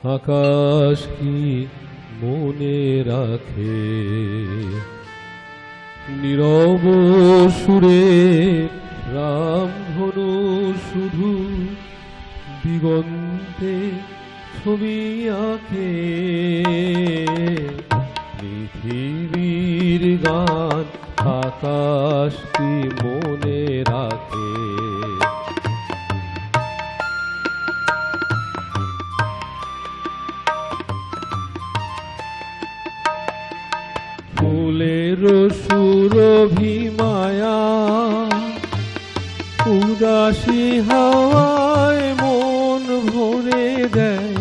আকাশ কি মনে রাখে নীরব সুরে রামধনু শুধু দিগন্তে ছবি আঁকে পৃথিবীর গান আকাশ কি মনে রাখে ফুলের সুরভি মায়া উদাসী হাওয়ায় মন ভরে দেয়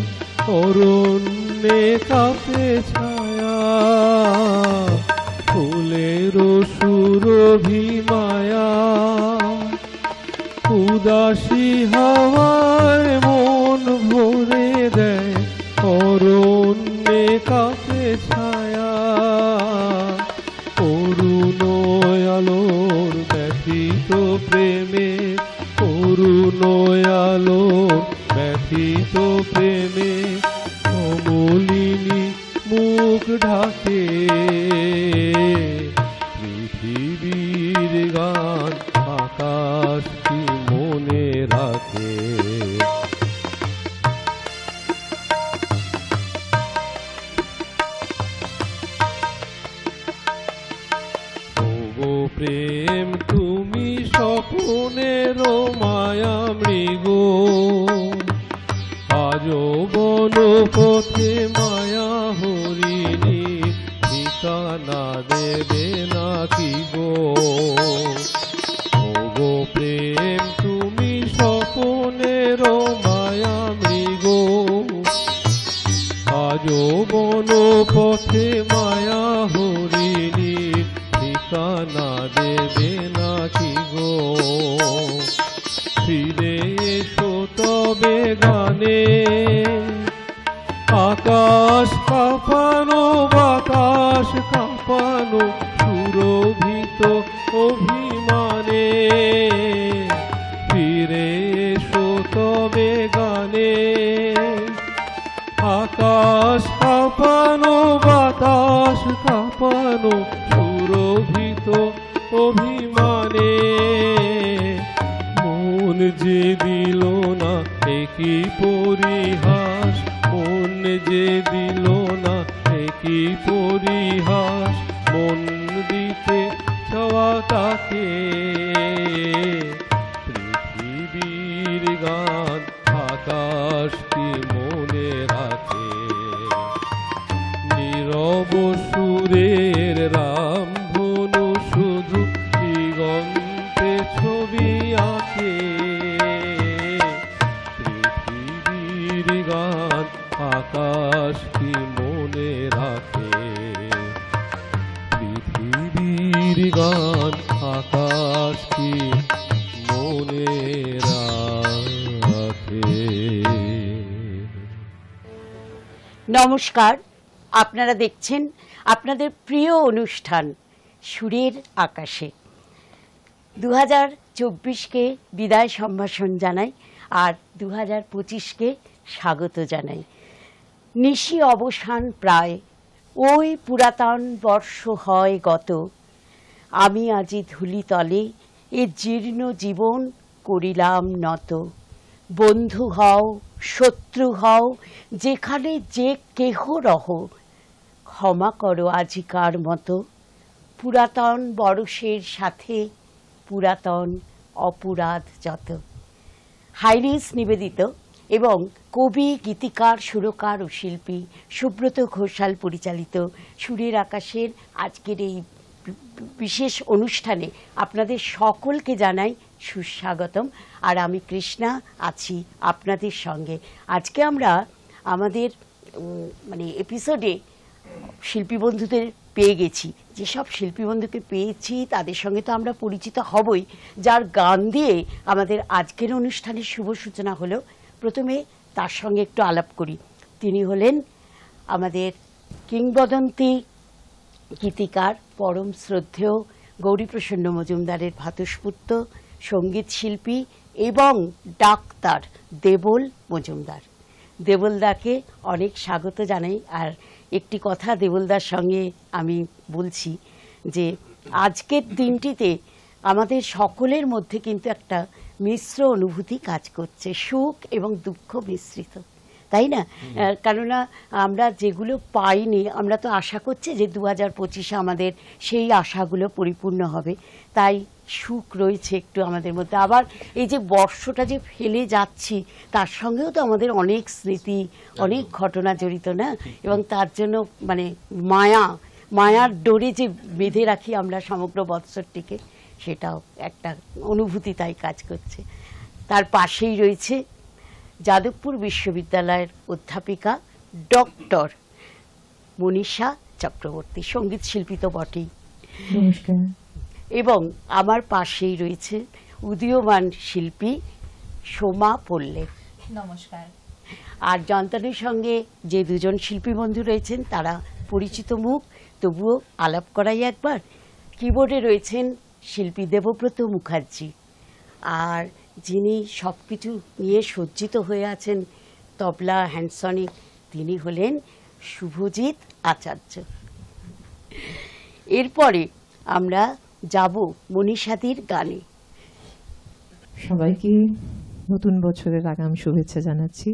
অরণ্যে কাপে ছায়া ফুলের সুরভি মায়া উদাসী হাওয়ায় মন ভরে দেয় অরণ্যে কাপে ছায়া অরুণ আলোর ব্যথিত প্রেমে অরুণ আলোর ব্যথিত প্রেমে অমলিনী মুখ ঢাকে পৃথিবীর গান আকাশ কি মনে রাখে প্রেম তুমি স্বপ্নের মায়া মৃগ আজো বন পথে মায়া হরিণী ঠিকানা দেবে নাকি গো গো প্রেম তুমি স্বপ্নের মায়া মৃগ আজো বন পথে মায়া হরিণী ঠিকানা দেবে নাকি গো ফিরে এসো তবে গানে আকাশ কাঁপানো বাতাস কাঁপানো সুরভিত অভিমানে ফিরে এসো তবে গানে আকাশ কাঁপানো বাতাস কাঁপানো সুরভিত অভিমানে মন যে দিল না একই পরিহাস মন যে দিল না একই পরিহাস মন দিতে চাওয়া তাকে পৃথিবীর গান আকাশ কি মনে রাখে নীরব সুরের রামধনু শুধু দিগন্তে ছবি আঁকে পৃথিবীর গান আকাশ কি মনে রাখে পৃথিবীর গান আকাশ কি মনে রাখে। নমস্কার, আপনারা দেখছেন আপনাদের প্রিয় অনুষ্ঠান সুরের আকাশে। 2024কে বিদায় সম্ভাষণ জানাই আর 2025কে স্বাগত জানাই। নিশি অবসান প্রায়, ওই পুরাতন বর্ষ হয় গত, আমি আজি ধূলিতলে এ জীর্ণ জীবন করিলাম নত। বন্ধু হও শত্রু হও যেখানে যে কেহ রহ, ক্ষমা করো আজিকার মতো, পুরাতন বরষের সাথে পুরাতন অপরাধ যত। হাইরিস নিবেদিত এবং কবি গীতিকার সুরকার ও শিল্পী সুব্রত ঘোষাল পরিচালিত সুরের আকাশের আজকের এই বিশেষ অনুষ্ঠানে আপনাদের সকলকে জানাই সুস্বাগতম। আর আমি কৃষ্ণা আছি আপনাদের সঙ্গে। আজকে আমরা আমাদের এপিসোডে শিল্পী বন্ধুদের পেয়ে গেছি। যেসব শিল্পী বন্ধুকে পেয়েছি তাদের সঙ্গে তো আমরা পরিচিত হবই, যার গান দিয়ে আমাদের আজকের অনুষ্ঠানের শুভ সূচনা হলো। প্রথমে তার সঙ্গে একটু আলাপ করি। তিনি হলেন আমাদের কিংবদন্তি গীতিকার, পরম শ্রদ্ধেয় গৌরীপ্রসন্ন মজুমদারের ভ্রাতুষ্পুত্র, সঙ্গীত শিল্পী এবং ডাক্তার দেবল মজুমদার। দেবলদাকে অনেক স্বাগত জানাই। আর একটি কথা দেবলদার সঙ্গে আমি বলছি যে আজকের দিনটিতে আমাদের সকলের মধ্যে কিন্তু একটা মিশ্র অনুভূতি কাজ করছে, সুখ এবং দুঃখ মিশ্রিত, তাই না? কেননা আমরা যেগুলো পাইনি, আমরা তো আশা করছি যে 2025-এ আমাদের সেই আশাগুলো পরিপূর্ণ হবে, তাই সুখ রয়েছে একটু আমাদের মধ্যে। আবার এই যে বর্ষটা যে ফেলে যাচ্ছি, তার সঙ্গেও তো আমাদের অনেক স্মৃতি, অনেক ঘটনা জড়িত, না? এবং তার জন্য মানে মায়ার ডোরে যে বেঁধে রাখি আমরা সমগ্র বৎসরটিকে, সেটাও একটা অনুভূতি তাই কাজ করছে। তার পাশেই রয়েছে যাদবপুর বিশ্ববিদ্যালয়ের অধ্যাপিকা ডক্টর মনীষা চক্রবর্তী, সঙ্গীত শিল্পী তো বটেই। নমস্কার। এবং আমার পাশেই রয়েছে উদীয়মান শিল্পী সোমা পল্লে। নমস্কার। আর যন্ত্রণের সঙ্গে যে দুজন শিল্পী বন্ধু রয়েছেন তারা পরিচিত মুখ, তবুও আলাপ করাই একবার। কিবোর্ডে রয়েছেন শিল্পী দেবব্রত মুখার্জি, আর যিনি সব কিছু নিয়ে সজ্জিত হয়ে আছেন, তবলা, হ্যান্ডসনিক, তিনি হলেন শুভজিৎ আচার্য। এরপরে আমরা যাব মনীষাদির গানে। সবাইকে নতুন বছরের আগাম শুভেচ্ছা জানাচ্ছি।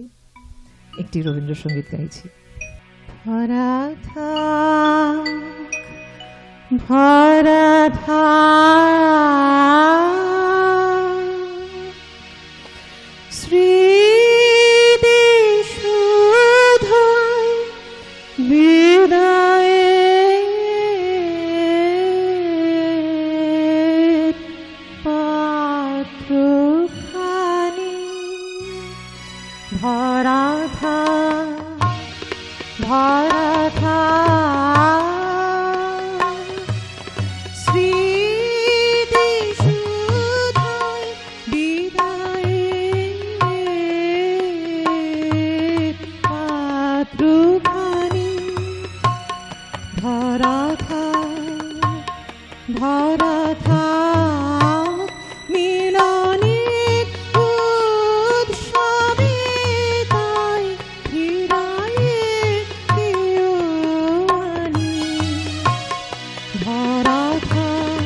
একটি রবীন্দ্রসঙ্গীত গাইছি। ভরা থাক, ভরা থাক, স্মৃতি শুধুই বিদায়ের পাত্রখানি। ভরা থাক, ভরা থাক, স্মৃতি শুধুই বিদায়ের পাত্রখানি। ভরা থাক, ভরা থাক, মিলনের উৎসবে তাই ফিরায়ে কেউ আনি। ভরা থাক,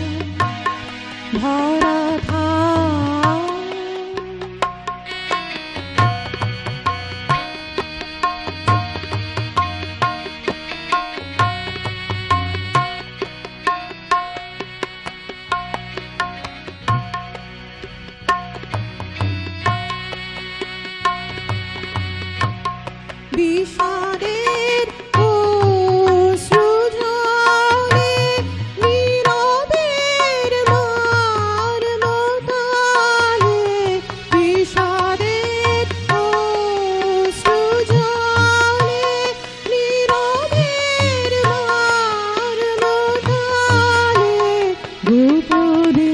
ভরা থাক। বিষাদের অশ্রু ঝরে নীরবের মর্মতালে। বিষাদের অশ্রু ঝরে নীরবের মর্মতালে। গোপনে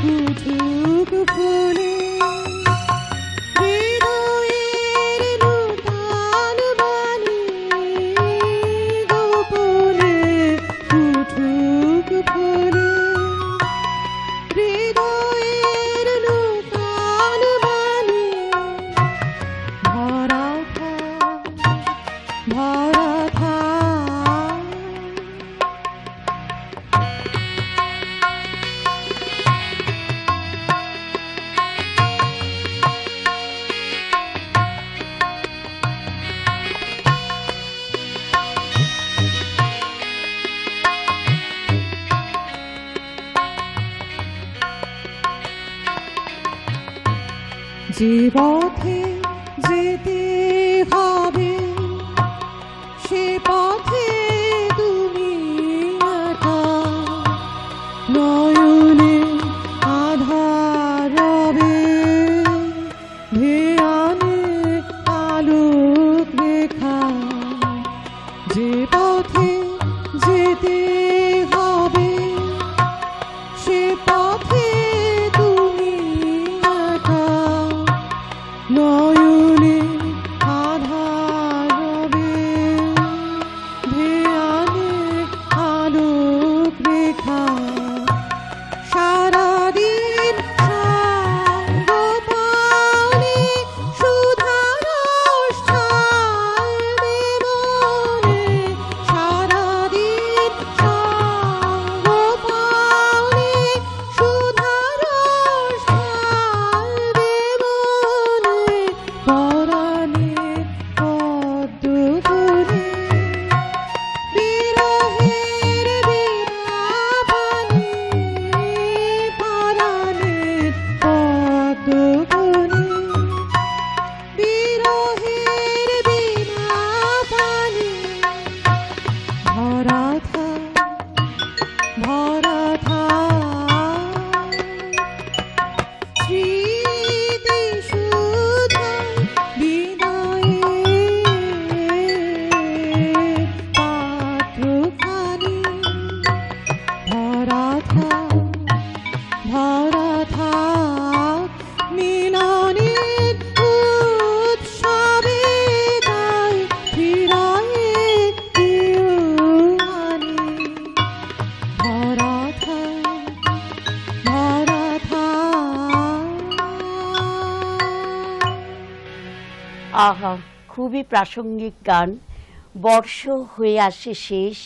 কুচুক ফুলে হৃদয়ের নূতন বাণী। গোপনে কুচুক ফুলে হৃদয়ের নূতন বাণী। ভরা থাক, ভরা থাক। যে পথে যেতে হবে সে পথে তুমি একা। নয়নে আধার রবে ধ্যানে আলোক রেখা। যে পথে যেতে হবে সে পথে তুমি একা। নয়নে আধার রবে ধ্যানে আলোক রেখা। সারাদিন সাঙ্গ পানে সুধার আহা, খুবই প্রাসঙ্গিক গান। বর্ষ হয়ে আসে শেষ,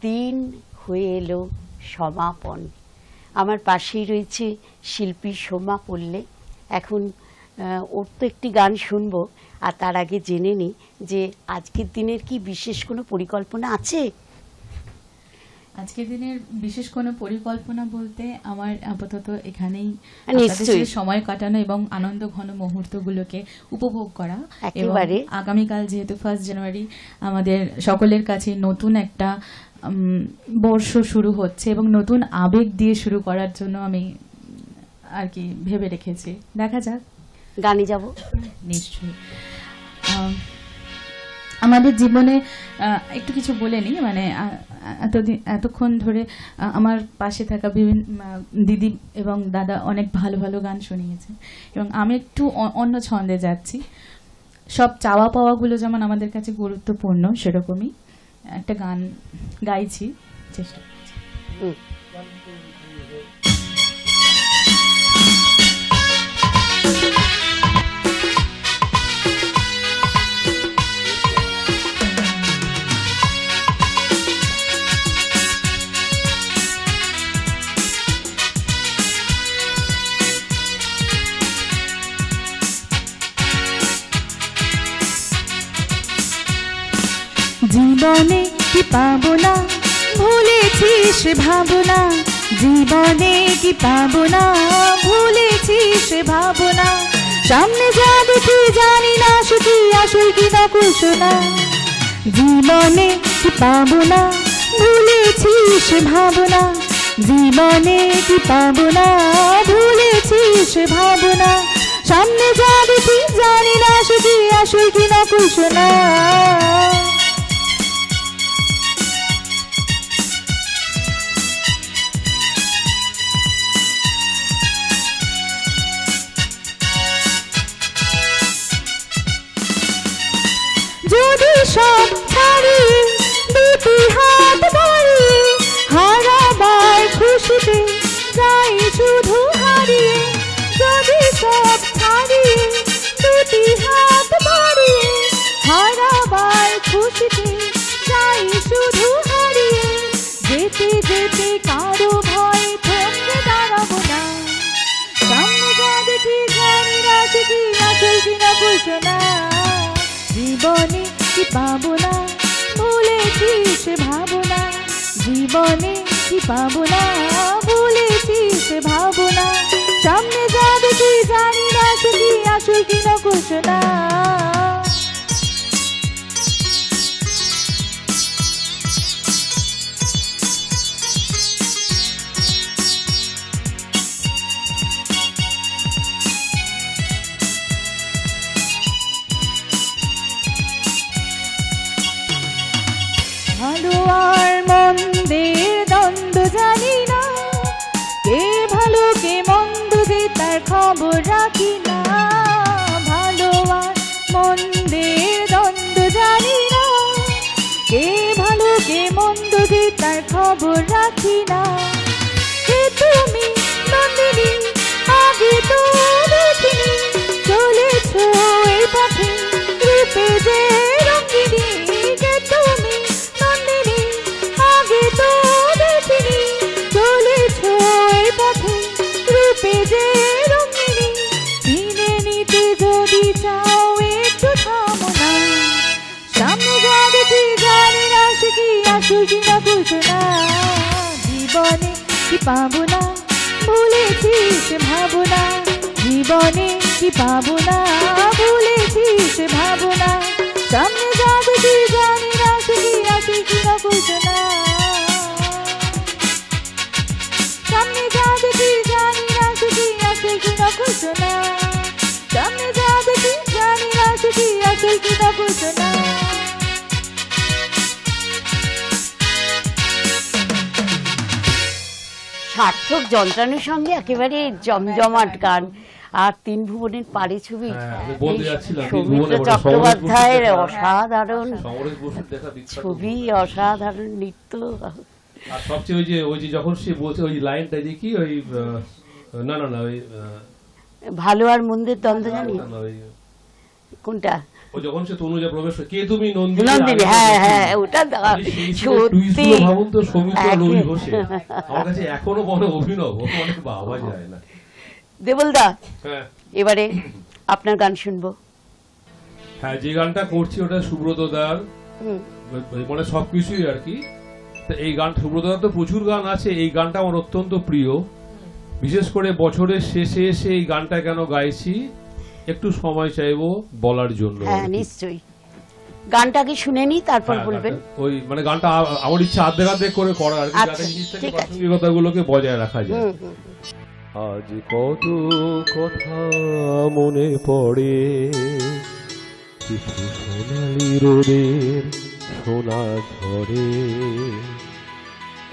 দিন হয়ে এলো সমাপন। আমার পাশেই রয়েছে শিল্পী সোমা পল্লে। এখন ওর তো একটি গান শুনবো, আর তার আগে জেনে নিই যে আজকের দিনের কি বিশেষ কোনো পরিকল্পনা আছে? আজকের দিনের বিশেষ কোনো পরিকল্পনা বলতে আমার আপাতত এখানেই নিশ্চয়ই। আপনাদের সাথে সময় কাটানো এবং আনন্দ ঘন মুহূর্তগুলোকে উপভোগ করা। একেবারে। এবং আগামীকাল যেহেতু 1 জানুয়ারি আমাদের সকলের কাছে নতুন একটা বর্ষ শুরু হচ্ছে এবং নতুন আবেগ দিয়ে শুরু করার জন্য আমি আর কি ভেবে রেখেছি। দেখা যাক। গানে যাব নিশ্চয়ই। আমাদের জীবনে একটু কিছু বলে নিই, মানে এতক্ষণ ধরে আমার পাশে থাকা বিভিন্ন দিদি এবং দাদা অনেক ভালো ভালো গান শুনিয়েছে এবং আমি একটু অন্য ছন্দে যাচ্ছি। সব চাওয়া পাওয়াগুলো যেমন আমাদের কাছে গুরুত্বপূর্ণ, সেরকমই একটা গান গাইছি, চেষ্টা করছি। জীবনে কি পাবো না ভুলেছিস ভাবনা, জীবনে কি পাবো না ভুলেছিস ভাবনা, সামনে যা দেখি জানি না শুধু আসল কি নকল শোনা। জীবনে কি পাবো না ভুলেছিস ভাবনা, জীবনে কি পাবো না ভুলেছিস ভাবনা, সামনে যা দেখি জানি না শুধু আসল কি নকল শোনা। যদি সব ছাড়ি দুটি হাত বাড়িয়ে হারাবার খুশিতে যাই শুধু হারিয়ে, যদি সব ছাড়িয়ে দুটি হাত বাড়িয়ে হারাবার খুশিতে যাই শুধু হারিয়ে, যেতে যেতে কারো ভয় থমকে দাঁড়াবো না, সামনে যা দেখি জানি না সে কি আসল কি নকল শোনা। জীবনে কি পাবো না ভুলেছিস ভাবনা, জীবনে কি পাবো না ভুলেছিস ভাবনা, সামনে যা দেখি জানি না সে কি আসল কি নকল শোনা। ভালো আর মন্দের দ্বন্দ্ব জানি না, কে ভালো কে মন্দ যে তার খবর রাখি না, ভালো আর মন্দের দ্বন্দ্ব জানি না, কে ভালো কে মন্দ যে তার খবর রাখি না। কে তুমি নন্দিনী আগে তো দেখিনি, চলেছ এই পথে রূপে যে রঙ্গিনী, কে তুমি নন্দিনী আগে তো দেখিনি, চলেছ এই পথে রূপে যে রঙ্গিনী, চিনে নিতে যদি চাও একটু থামো না, সামনে যা দেখি জানি না সে কি আসল কি নকল শোনা। জীবনে কি পাবো না ভুলেছিস ভাবনা, জীবনে কি পাবো না ভুলেছিস ভাবনা, সামনে যা দেখি জানি না সে কি আসল কি নকল শোনা। সামনে যা দেখি জানি না সে কি আসল কি নকল শোনা, সামনে যা দেখি জানি না সে কি আসল কি নকল শোনা। সার্থক যন্ত্রাণুর সঙ্গে একেবারে জমজমাট গান। আর 3 ভুবনের পারে ছবি, আমি বলতে যাচ্ছিলাম, তিন সৌমিত্র ভুবনে বলে চট্টোপাধ্যায়ের সমরেশ বসুর অসাধারণ সমরেশ বসুর দেখা বিখ্যাত ছবি, অসাধারণ নৃত্য। আর সবচেয়ে ওই যে যখন সে বলছে ওই লাইনটা যে কি ওই না ওই ভালো আর মন্দের দ্বন্দ্ব জানি না, ওই কোনটা? ও যখন সে তনুজা প্রবেশ করে, কে তুমি নন্দিনী? নন্দিনী, হ্যাঁ হ্যাঁ, ওটা সত্যি ভাবুন তো, সৌমিত্র রবি ঘোষে আমার কাছে এখনো বড় অভিনব, মানে ভাবা যায় না। দেবলদা, হ্যাঁ এবারে আপনার গান শুনবো। হ্যাঁ, যে গানটা করছি ওটা সুব্রত দার, মানে সবকিছুই আর কি। তো এই গান, সুব্রত দার তো প্রচুর গান আছে, এই গানটা আমার অত্যন্ত প্রিয়। বিশেষ করে বছরের শেষে এসে এই গানটা কেন গাইছি একটু সময় চাইবো বলার জন্য। হ্যাঁ নিশ্চয়ই, গানটা কি শুনে নি তারপর বলবেন। ওই মানে গানটা আমার ইচ্ছা আর্ধেক করে করা আর কি, যাতে জিনিসটাকে প্রাসঙ্গিকতাগুলোকে বজায় রাখা যায়। আজ কত কথা মনে পড়ে, কিছু সোনালি রোদের সোনা ঝরে,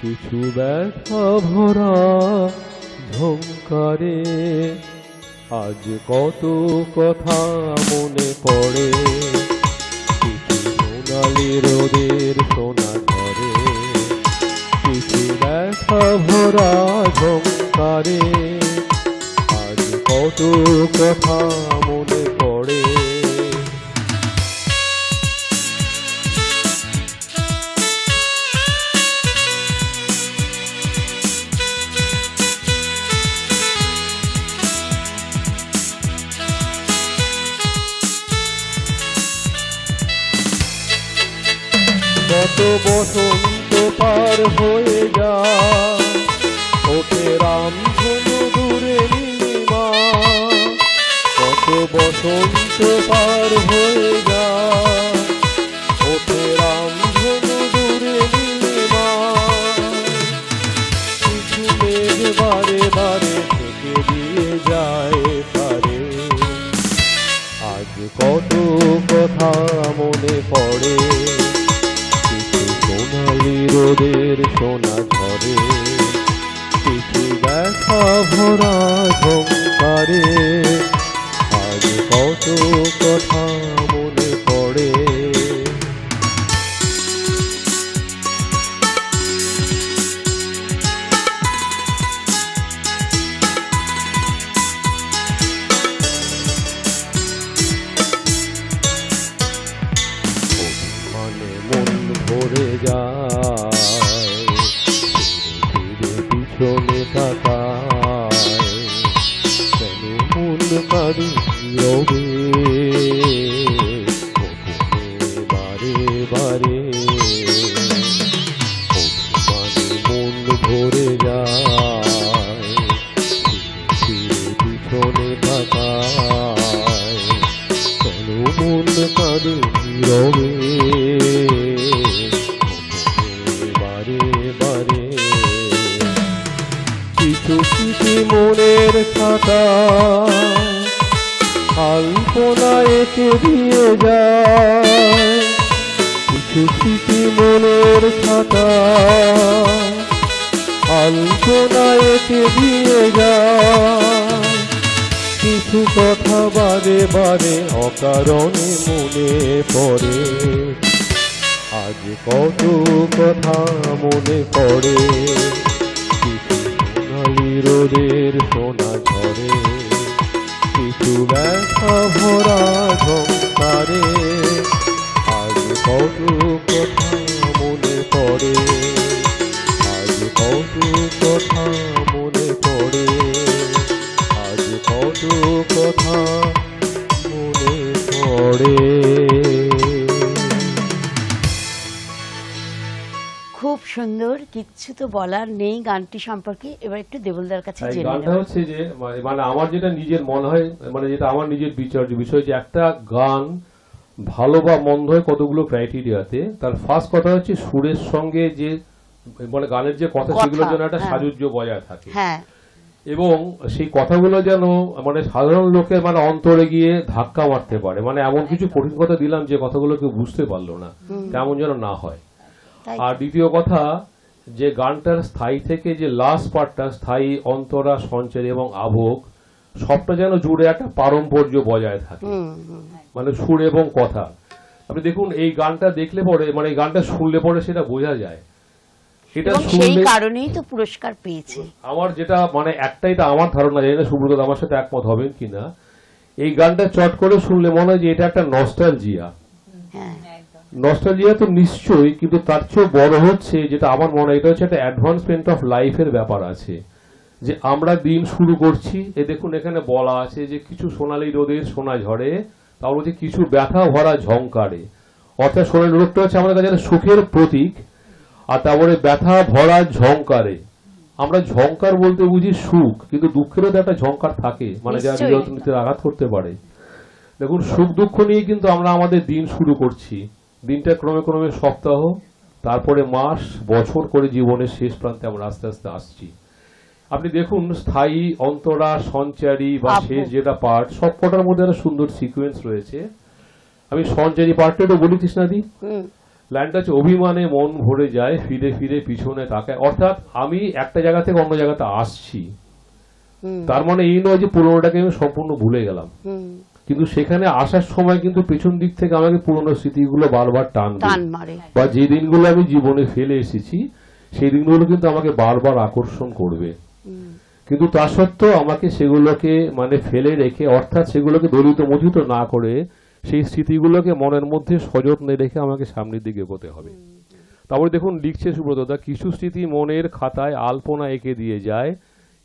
কিছু ব্যথা ভরা ঝংকারে। আজ কত কথা মনে পড়ে, কিছু সোনালি রোদের সোনা ঝরে, কিছু ব্যথা ভরা ঝংকারে। আজ কত কথা মনে পড়ে। কত বসন্ত পার হয়ে যায়, ওঠে রামধনু দূরে নীলিমা। কত বসন্ত পার হয়ে যায়, ওঠে রামধনু দূরে নীলিমা। কিছু মেঘ বারে বারে থেকে দিয়ে যায় পারে। আজ কত কথা মনে পড়ে, সোনালি রোদের সোনা ঝরে, কিছু ব্যথা ভরা ঝংকারে। আজ কত কথা মনে পড়ে। ভরে যায়, পিছনে তাকায়, কেন মন কাঁদে রবে বারে বারে। অভিমানে মন ভরে যায়, পিছনে তাকায়, কেন মন কাঁদে রবে কিছু স্মৃতি মনের খাতা আলপনা এঁকে দিয়ে যায়। কিছু স্মৃতি মনের খাতা আলপনা এঁকে দিয়ে যায়। কিছু কথা বারে বারে অকারণে মনে পড়ে। আজ কত কথা মনে পড়ে, রোদের সোনা ঝরে, কিছু ব্যথা ভরা ঝংকারে। আজ কত কথা মনে পড়ে, আজ কত কথা মনে পড়ে, আজ কত কথা মনে পড়ে। খুব সুন্দর, কিচ্ছু তো বলার নেই গানটি সম্পর্কে। এবার একটু দেবলদার কাছে জেনে নেব। গানটা হচ্ছে যে মানে আমার যেটা নিজের মনে হয়, মানে যেটা আমার নিজের বিচার্য বিষয়, যে একটা গান ভালো বা মন্দ হয় কতগুলো ক্রাইটেরিয়াতে। তার ফার্স্ট কথা হচ্ছে সুরের সঙ্গে যে মানে গানের যে কথা, সেগুলো যেন একটা সাযুজ্য বজায় থাকে, এবং সেই কথাগুলো যেন মানে সাধারণ লোকের মানে অন্তরে গিয়ে ধাক্কা মারতে পারে। মানে এমন কিছু কঠিন কথা দিলাম যে কথাগুলো কেউ বুঝতে পারলো না, তেমন যেন না হয়। আর দ্বিতীয় কথা, যে গানটার স্থায়ী থেকে যে লাস্ট পার্টটা, স্থায়ী অন্তরা সঞ্চার এবং আভোগ, সবটা যেন জুড়ে একটা পারম্পর্য বজায় থাকে, মানে সুর এবং কথা। আপনি দেখুন এই গানটা দেখলে পরে, মানে এই গানটা শুনলে পরে সেটা বোঝা যায়। এটা সেই কারণেই তো পুরস্কার পেয়েছে। আমার যেটা মানে একটাই, আমার ধারণা, জানি না সুব্রত আমার সাথে একমত হবেন কিনা, এই গানটা চট করে শুনলে মনে হয় যে এটা একটা নস্টালজিয়া। হ্যাঁ নস্টালজিয়া তো নিশ্চয়ই, কিন্তু তার চেয়েও বড় হচ্ছে যেটা আমার মনে হয়, এটা হচ্ছে একটা অ্যাডভান্সমেন্ট অফ লাইফের ব্যাপার আছে। যে আমরা দিন শুরু করছি, এ দেখুন এখানে বলা আছে যে কিছু সোনালী রোদের সোনা ঝরে, তারপর হচ্ছে কিছু ব্যথা ভরা ঝংকারে। অর্থাৎ সোনালী রোদটা হচ্ছে আমাদের কাছে সুখের প্রতীক, আর তারপরে ব্যথা ভরা ঝংকারে। আমরা ঝংকার বলতে বুঝি সুখ, কিন্তু দুঃখেরও তো একটা ঝংকার থাকে, মানে যারা নিশ্চয়ই। অর্থনীতিতে আঘাত করতে পারে। দেখুন সুখ দুঃখ নিয়ে কিন্তু আমরা আমাদের দিন শুরু করছি, দিনটা ক্রমে ক্রমে সপ্তাহ, তারপরে মাস, বছর করে জীবনের শেষ প্রান্তে আমরা আস্তে আস্তে আসছি। আপনি দেখুন স্থায়ী, অন্তরা, সঞ্চারী বা শেষ যেটা পার্ট, সব কটার মধ্যে একটা সুন্দর সিকোয়েন্স রয়েছে। আমি সঞ্চারী পার্টটা একটু বলি কৃষ্ণাদি। লাইনটা হচ্ছে অভিমানে মন ভরে যায়, ফিরে ফিরে পিছনে তাকায়। অর্থাৎ আমি একটা জায়গা থেকে অন্য জায়গাতে আসছি, তার মানে এই নয় যে পুরোনোটাকে আমি সম্পূর্ণ ভুলে গেলাম, কিন্তু সেখানে আসার সময় কিন্তু পেছন দিক থেকে আমাকে পুরোনো স্মৃতিগুলো বারবার টান টানবে, মারে। বা যে দিনগুলো আমি জীবনে ফেলে এসেছি সেই দিনগুলো কিন্তু আমাকে বারবার আকর্ষণ করবে। কিন্তু তা সত্ত্বেও আমাকে সেগুলোকে মানে ফেলে রেখে, অর্থাৎ সেগুলোকে দলিত মথিত না করে, সেই স্মৃতিগুলোকে মনের মধ্যে সযত্নে রেখে আমাকে সামনের দিকে এগোতে হবে। তারপরে দেখুন লিখছে সুব্রতদা, কিছু স্মৃতি মনের খাতায় আলপনা এঁকে দিয়ে যায়,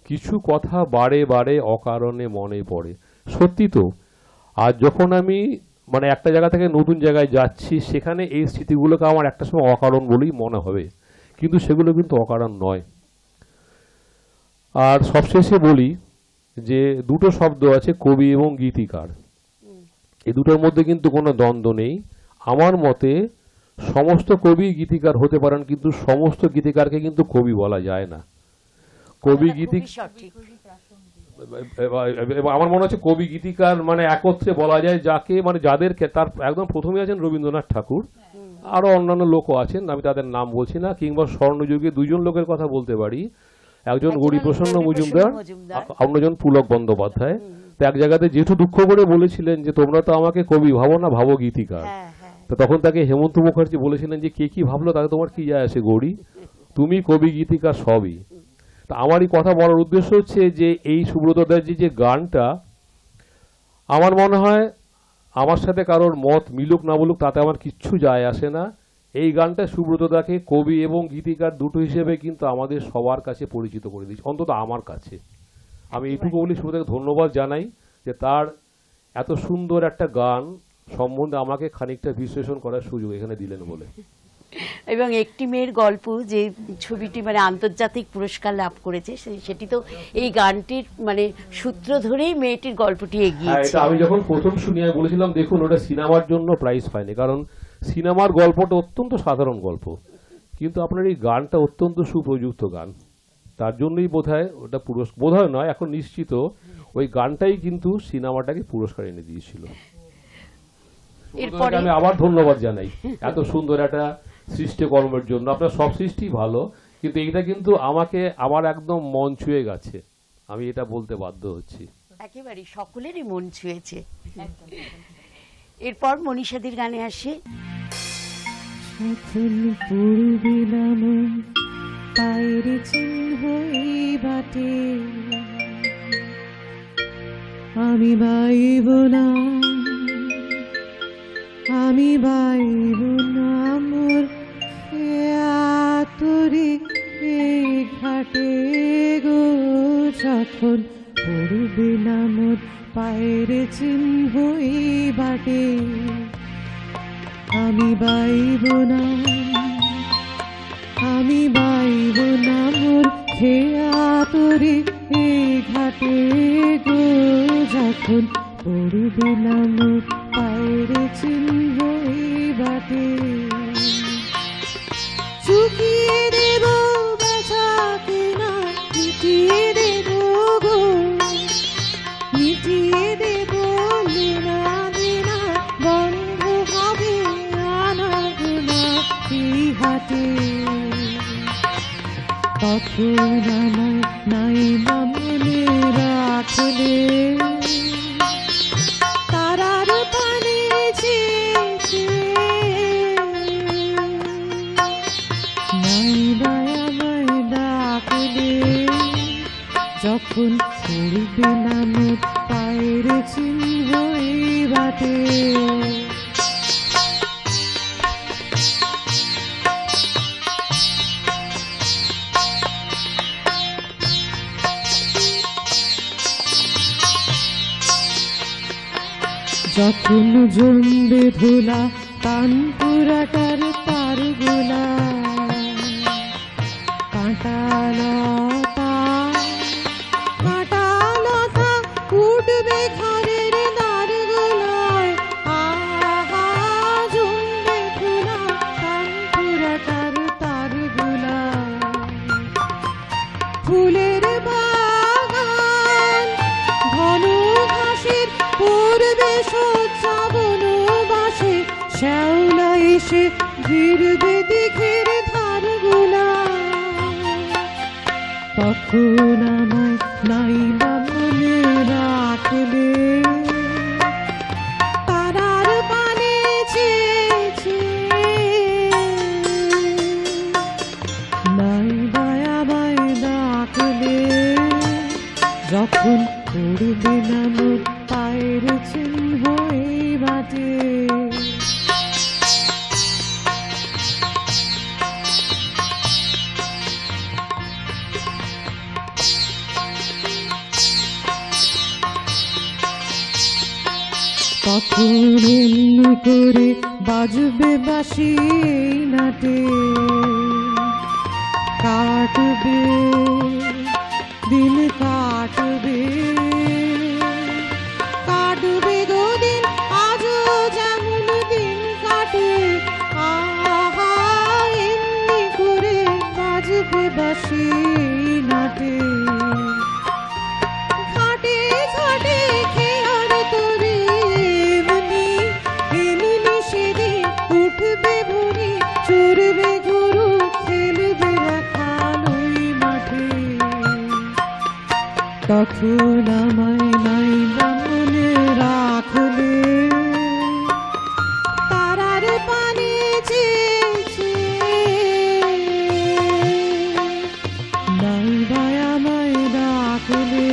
কিছু কথা বারে বারে অকারণে মনে পড়ে। সত্যি তো। আর যখন আমি মানে একটা জায়গা থেকে নতুন জায়গায় যাচ্ছি, সেখানে এই স্মৃতিগুলোকে আমার একটা সময় অকারণ বলেই মনে হবে, কিন্তু সেগুলো কিন্তু অকারণ নয়। আর সবশেষে বলি যে দুটো শব্দ আছে, কবি এবং গীতিকার। এই দুটোর মধ্যে কিন্তু কোনো দ্বন্দ্ব নেই। আমার মতে সমস্ত কবি গীতিকার হতে পারেন, কিন্তু সমস্ত গীতিকারকে কিন্তু কবি বলা যায় না। কবি গীতিক আমার মনে হচ্ছে কবি গীতিকার মানে একত্রে বলা যায় যাকে, মানে যাদেরকে, তার একদম প্রথমে আছেন রবীন্দ্রনাথ ঠাকুর, আরো অন্যান্য লোকও আছেন, আমি তাদের নাম বলছি না, কিংবা স্বর্ণযুগে দুইজন লোকের কথা বলতে পারি, একজন গৌরীপ্রসন্ন মজুমদার, অন্যজন পুলক বন্দ্যোপাধ্যায়। তো এক জায়গাতে জেঠু দুঃখ করে বলেছিলেন যে তোমরা তো আমাকে কবি ভাবো না, ভাবো গীতিকার। তো তখন তাকে হেমন্ত মুখার্জি বলেছিলেন যে কে কি ভাবলো তাতে তোমার কি যায় আসে গৌরী, তুমি কবি গীতিকার সবই। তা আমার এই কথা বলার উদ্দেশ্য হচ্ছে যে এই সুব্রতদার যে গানটা, আমার মনে হয় আমার সাথে কারোর মত মিলুক না বলুক তাতে আমার কিচ্ছু যায় আসে না। এই গানটা সুব্রতদাকে কবি এবং গীতিকার দুটো হিসেবে কিন্তু আমাদের সবার কাছে পরিচিত করে দিয়েছে, অন্তত আমার কাছে। আমি এইটুকু বলি, সুব্রতদাকে ধন্যবাদ জানাই যে তার এত সুন্দর একটা গান সম্বন্ধে আমাকে খানিকটা বিশ্লেষণ করার সুযোগ এখানে দিলেন বলে। এবং একটি মেয়ের গল্প, যে ছবিটি মানে আন্তর্জাতিক পুরস্কার লাভ করেছে, সেটি তো এই গানটির মানে সূত্র ধরেই মেয়েটির গল্পটি এগিয়েছে। আমি যখন প্রথম শুনি আমি বলেছিলাম দেখুন ওটা সিনেমার জন্য প্রাইজ পায়নি, কারণ সিনেমার গল্পটা অত্যন্ত সাধারণ গল্প, কিন্তু আপনার এই গানটা অত্যন্ত সুপ্রযুক্ত গান, তার জন্যই বোধহয় ওটা পুরস্কার, বোধহয় নয় এখন নিশ্চিত, ওই গানটাই কিন্তু সিনেমাটাকে পুরস্কার এনে দিয়েছিল। এরপরে আমি আবার ধন্যবাদ জানাই এত সুন্দর একটা সৃষ্টি কর্মের জন্য। আপনার সব সৃষ্টি ভালো, কিন্তু এইটা কিন্তু আমাকে আমার একদম মন ছুঁয়ে গেছে, আমি এটা বলতে বাধ্য হচ্ছি। একেবারে সকলেরই মন ছুঁয়েছে। এরপর মনীষাদির গানে আসে, সখন পড়বে নাম পায়ের চিহ্ন এই বাটে, আমি বাইব না, আমি বাইব না মোর তোরে এই ঘাটে গো, যখন পড়বে না মোর পায়ের চিহ্ন এই বাটে, আমি বাইব না, আমি বাইব না মোর খেয়া তোরে এই ঘাটে গো, যখন পড়বে না মোর পায়ের চিহ্ন এই বাটে, চুকিয়ে দেব বেচা কেনা, মিটিয়ে দেব গো, মিটিয়ে দেব লেনা দেনা, বন্ধ হবে আনা গোনা এই হাটে, তখন আমার নাই বা মনে রাখলে, তারার পানে চেয়েছে নাই বা আমায় ডাকলে, যখন পড়বে না মোর পায়ের চিহ্ন বাটে যখন জমবে ধুলা তানপুরাটার তারগুলা কাঁটালতা কাঁটালতা উঠবে ঘরের দ্বারগুলায় আহা জমবে ধুলা তানপুরাটার তারগুলা ফুলের বাগান ঘন ঘাসের পূর্বে সজ্জা বনবাসে শ্যাওলা এসে ঘিরবে দিঘির ধারগুলা তখন আমায় নাইবা মনে রাখলে তারার পানে চেয়েছে নাইবা আমায় ডাকলে যখন পড়বে না মোর পায়ের চিহ্ন এই বাটে তখন এমনি করে বাজবে বাঁশি এই নাটে কাটবে দিন কাটবে কাটবে গো দিন আজও যেমন দিন কাটে আহা এমনি করে বাজবে বাঁশি এই নাটে ঘাটে ঘাটে খেয়ার তোরে এমনি এমনি সেদিন উঠবে ভুরি চড়বে গরু খেলবে রাখাল ওই মাঠে তখন আমায় নাইবা মনে রাখলে তারার পানে চেয়েছে নাইবা আমায় ডাকলে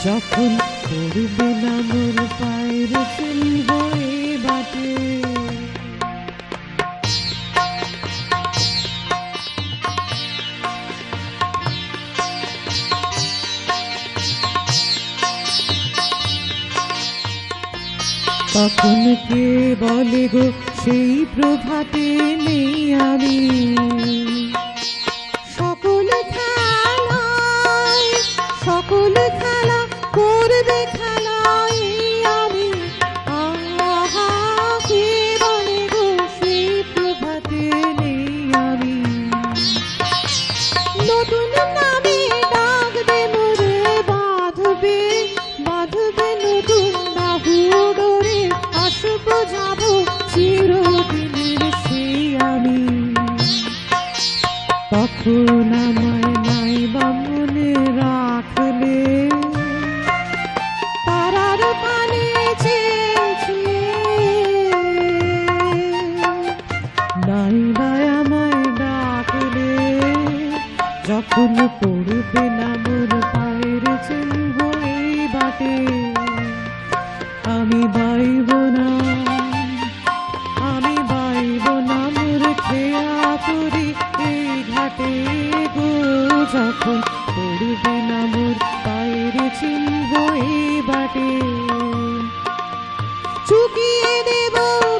যখন করবে না মোর পায়ের চিহ্ন এই বাটে তখন কে বলে গো সেই প্রভাতে নেই আমি সকল খেলায় সকল খেলা করবে খেলায় আমি আহা কে বলে গো সেই প্রভাতে নেই আমি নতুন নামে ডাকবে মোরে বাঁধবে বাঁধবে নতুন বাহু ডোরে আসবো যাবো চিরদিনের সেই আমি তখন আমায় নাইবা মনে রাখলে তারার পানে চেয়েছে নাইবা আমায় ডাকলে যখন পড়বে না মোর পায়ের চিহ্ন এই বাটে আমি বাইব না মোর খেয়া করি এই ঘাটে গো যখন পড়বে না মোর পায়ের চিহ্ন এই বাটে চুকিয়ে দেব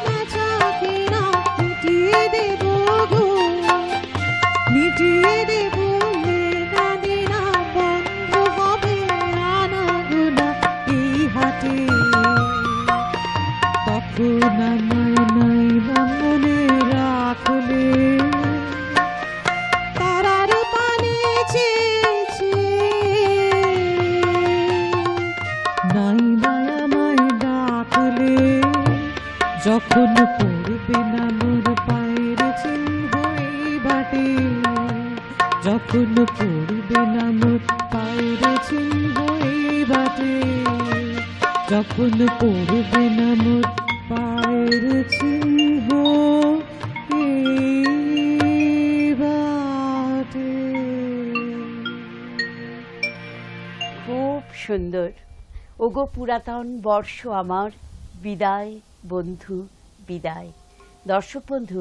বেচা কেনা মিটিয়ে দেব গো মিটিয়ে দেব লেনা দেনা বন্ধ হবে আনাগোনা এই হাটে তখন আমায় নাইবা মনে রাখলে তারার পানে চেয়েছে নাইবা আমায় ডাকলে যখন পড়বে না মোর পায়ের চিহ্ন এই বাটে যখন পড়বে না মোর পায়ের চিহ্ন এই বাটে যখন পড়বে না মোর পায়ের চিহ্ন এই বাটে খুব সুন্দর। ওগো পুরাতন বর্ষ আমার বিদায় বন্ধু বিদায়। দর্শক বন্ধু,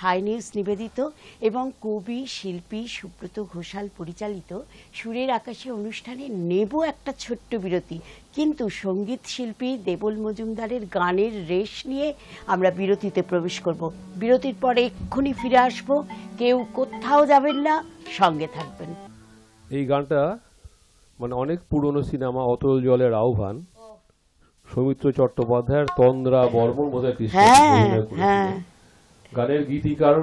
হাই নিউজ নিবেদিত এবং কবি শিল্পী সুব্রত ঘোষাল পরিচালিত সুরের আকাশে অনুষ্ঠানে নেব একটা ছোট্ট বিরতি, কিন্তু সঙ্গীত শিল্পী দেবল মজুমদারের গানের রেশ নিয়ে আমরা বিরতিতে প্রবেশ করব। বিরতির পরে এক্ষুনি ফিরে আসব, কেউ কোথাও যাবেন না, সঙ্গে থাকবেন। এই গানটা মানে অনেক পুরনো সিনেমা অতল জলের আহ্বান, সৌমিত্র চট্টোপাধ্যায়ের তন্দ্রা বর্মন বোধহয় কৃষ্ণ অভিনয় করেছিলেন। গানের গীতিকার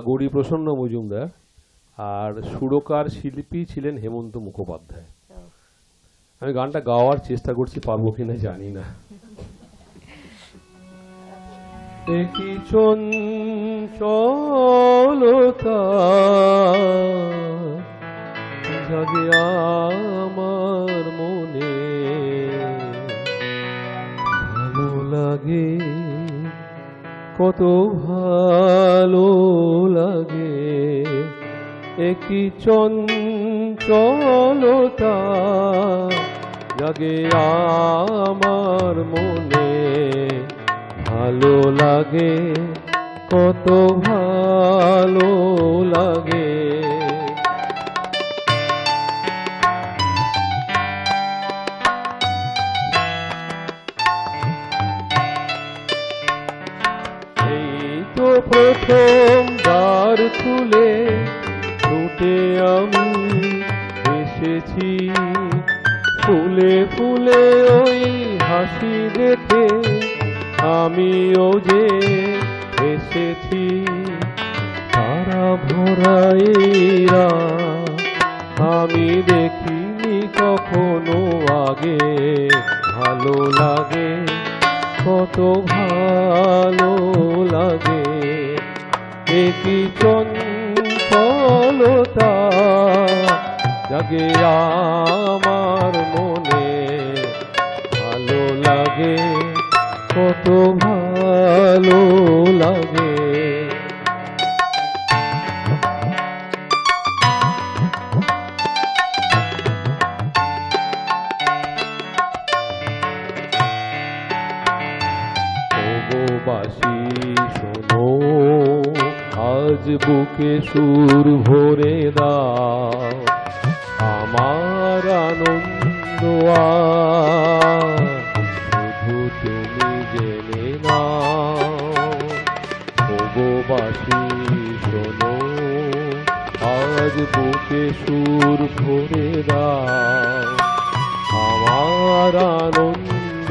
গৌরীপ্রসন্ন মজুমদার আর সুরকার শিল্পী ছিলেন হেমন্ত মুখোপাধ্যায়। আমি গানটা গাওয়ার চেষ্টা করছি, পারবো কিনা জানি না। একই চঞ্চলতা জাগে আমার মনে, ভালো লাগে কত ভালো লাগে, একই চঞ্চলতা জাগে আমার মনে, ভালো লাগে কত ভালো লাগে। প্রথম দ্বার খুলে ছুটে আমি এসেছি, ফুলে ফুলে ওই হাসি দেখে আমিও যে এসেছি। তারা ভরা এরা আমি দেখিনি কখনো আগে, ভালো লাগে কত ভালো লাগে, একই চঞ্চলতা জাগে আমার মনে, ভালো লাগে কত ভালো লাগে। বাসি শোনো, আজ বুকে সুর ভরে দাও, আমার আনন্দ শুধু তুমি জেনে নাও। বাসি শোনো, আজ বুকে সুর ভরে দাও, আমার আনন্দ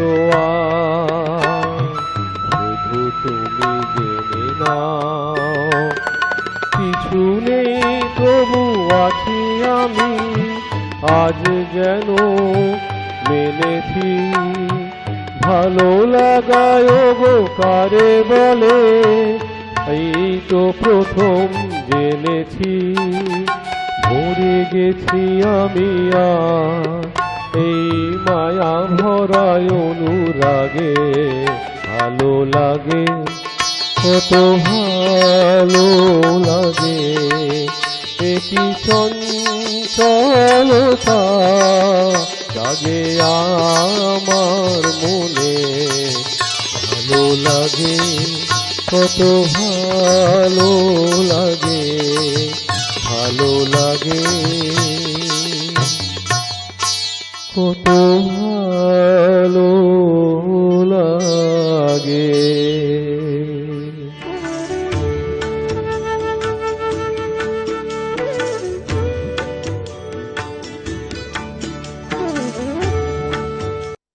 তুমি জেনে নাও। কিছু নেই তবু আছি আমি, আজ যেন মেনেছি, ভালো লাগায় গো কারে বলে, এই তো প্রথম জেনেছি। ভরে গেছি আমি এই মায়া ভরায় অনুরাগে, ভালো লাগে কত ভালো লাগে, একই চঞ্চলতা জাগে আমার মনে, ভালো লাগে কত ভালো লাগে, ভালো লাগে কত